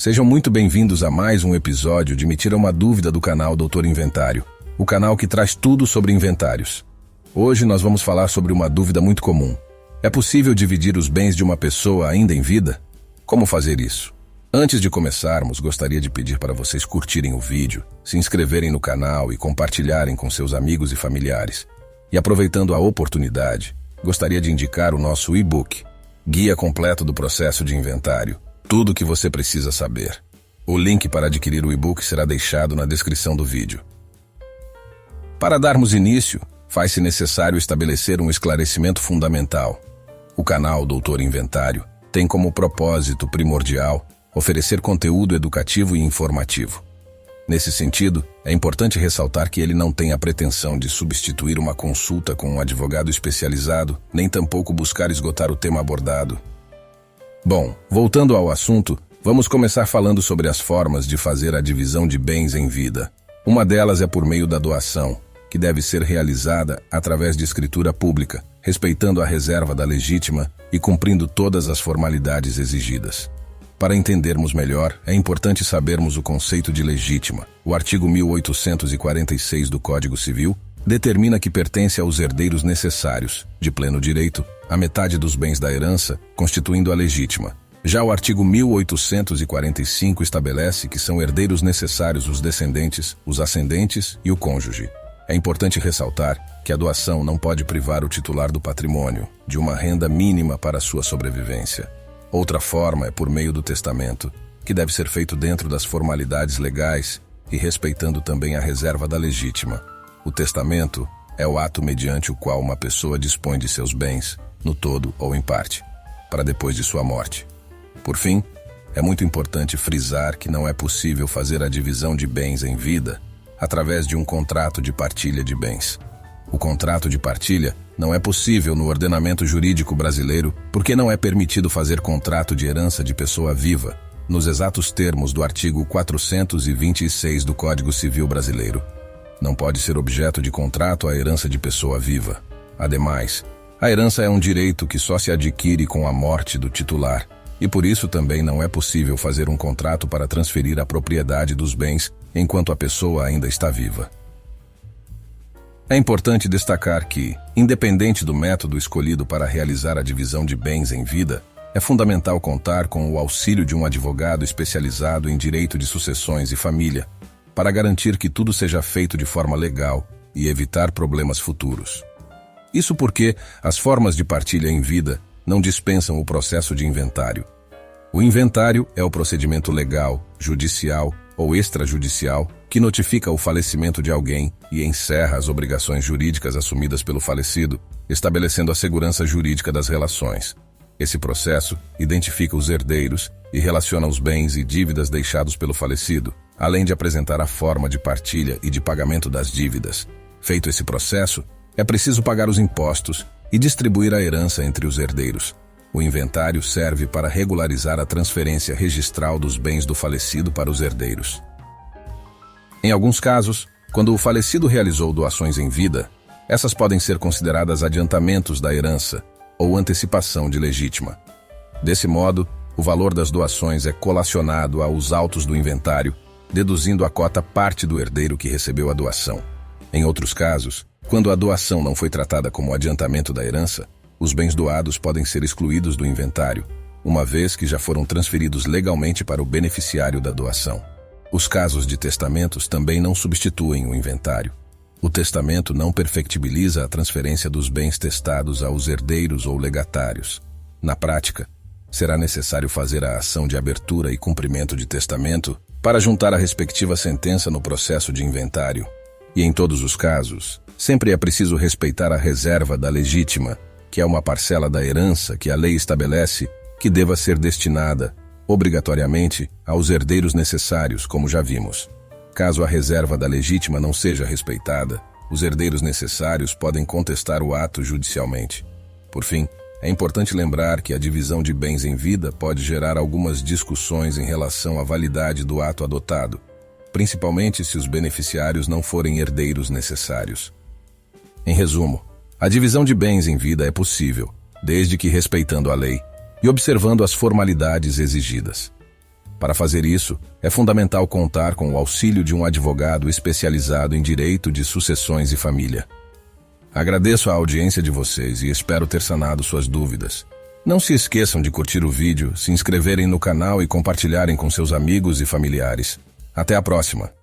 Sejam muito bem-vindos a mais um episódio de Me Tira uma Dúvida do canal Doutor Inventário, o canal que traz tudo sobre inventários. Hoje nós vamos falar sobre uma dúvida muito comum. É possível dividir os bens de uma pessoa ainda em vida? Como fazer isso? Antes de começarmos, gostaria de pedir para vocês curtirem o vídeo, se inscreverem no canal e compartilharem com seus amigos e familiares. E aproveitando a oportunidade, gostaria de indicar o nosso e-book, Guia Completo do Processo de Inventário. Tudo o que você precisa saber. O link para adquirir o e-book será deixado na descrição do vídeo. Para darmos início, faz-se necessário estabelecer um esclarecimento fundamental. O canal Doutor Inventário tem como propósito primordial oferecer conteúdo educativo e informativo. Nesse sentido, é importante ressaltar que ele não tem a pretensão de substituir uma consulta com um advogado especializado, nem tampouco buscar esgotar o tema abordado. Bom, voltando ao assunto, vamos começar falando sobre as formas de fazer a divisão de bens em vida. Uma delas é por meio da doação, que deve ser realizada através de escritura pública, respeitando a reserva da legítima e cumprindo todas as formalidades exigidas. Para entendermos melhor, é importante sabermos o conceito de legítima. O artigo 1846 do Código Civil determina que pertence aos herdeiros necessários, de pleno direito, a metade dos bens da herança, constituindo a legítima. Já o artigo 1845 estabelece que são herdeiros necessários os descendentes, os ascendentes e o cônjuge. É importante ressaltar que a doação não pode privar o titular do patrimônio de uma renda mínima para sua sobrevivência. Outra forma é por meio do testamento, que deve ser feito dentro das formalidades legais e respeitando também a reserva da legítima. O testamento é o ato mediante o qual uma pessoa dispõe de seus bens, no todo ou em parte, para depois de sua morte. Por fim, é muito importante frisar que não é possível fazer a divisão de bens em vida através de um contrato de partilha de bens. O contrato de partilha não é possível no ordenamento jurídico brasileiro porque não é permitido fazer contrato de herança de pessoa viva, nos exatos termos do artigo 426 do Código Civil Brasileiro. Não pode ser objeto de contrato a herança de pessoa viva. Ademais, a herança é um direito que só se adquire com a morte do titular, e por isso também não é possível fazer um contrato para transferir a propriedade dos bens enquanto a pessoa ainda está viva. É importante destacar que, independente do método escolhido para realizar a divisão de bens em vida, é fundamental contar com o auxílio de um advogado especializado em direito de sucessões e família, para garantir que tudo seja feito de forma legal e evitar problemas futuros. Isso porque as formas de partilha em vida não dispensam o processo de inventário. O inventário é o procedimento legal, judicial ou extrajudicial que notifica o falecimento de alguém e encerra as obrigações jurídicas assumidas pelo falecido, estabelecendo a segurança jurídica das relações. Esse processo identifica os herdeiros e relaciona os bens e dívidas deixados pelo falecido, além de apresentar a forma de partilha e de pagamento das dívidas. Feito esse processo, é preciso pagar os impostos e distribuir a herança entre os herdeiros. O inventário serve para regularizar a transferência registral dos bens do falecido para os herdeiros. Em alguns casos, quando o falecido realizou doações em vida, essas podem ser consideradas adiantamentos da herança ou antecipação de legítima. Desse modo, o valor das doações é colacionado aos autos do inventário, deduzindo a cota parte do herdeiro que recebeu a doação. Em outros casos, quando a doação não foi tratada como adiantamento da herança, os bens doados podem ser excluídos do inventário, uma vez que já foram transferidos legalmente para o beneficiário da doação. Os casos de testamentos também não substituem o inventário. O testamento não perfectibiliza a transferência dos bens testados aos herdeiros ou legatários. Na prática, será necessário fazer a ação de abertura e cumprimento de testamento para juntar a respectiva sentença no processo de inventário. E em todos os casos, sempre é preciso respeitar a reserva da legítima, que é uma parcela da herança que a lei estabelece que deva ser destinada, obrigatoriamente, aos herdeiros necessários, como já vimos. Caso a reserva da legítima não seja respeitada, os herdeiros necessários podem contestar o ato judicialmente. Por fim, é importante lembrar que a divisão de bens em vida pode gerar algumas discussões em relação à validade do ato adotado, principalmente se os beneficiários não forem herdeiros necessários. Em resumo, a divisão de bens em vida é possível, desde que respeitando a lei e observando as formalidades exigidas. Para fazer isso, é fundamental contar com o auxílio de um advogado especializado em direito de sucessões e família. Agradeço a audiência de vocês e espero ter sanado suas dúvidas. Não se esqueçam de curtir o vídeo, se inscreverem no canal e compartilharem com seus amigos e familiares. Até a próxima!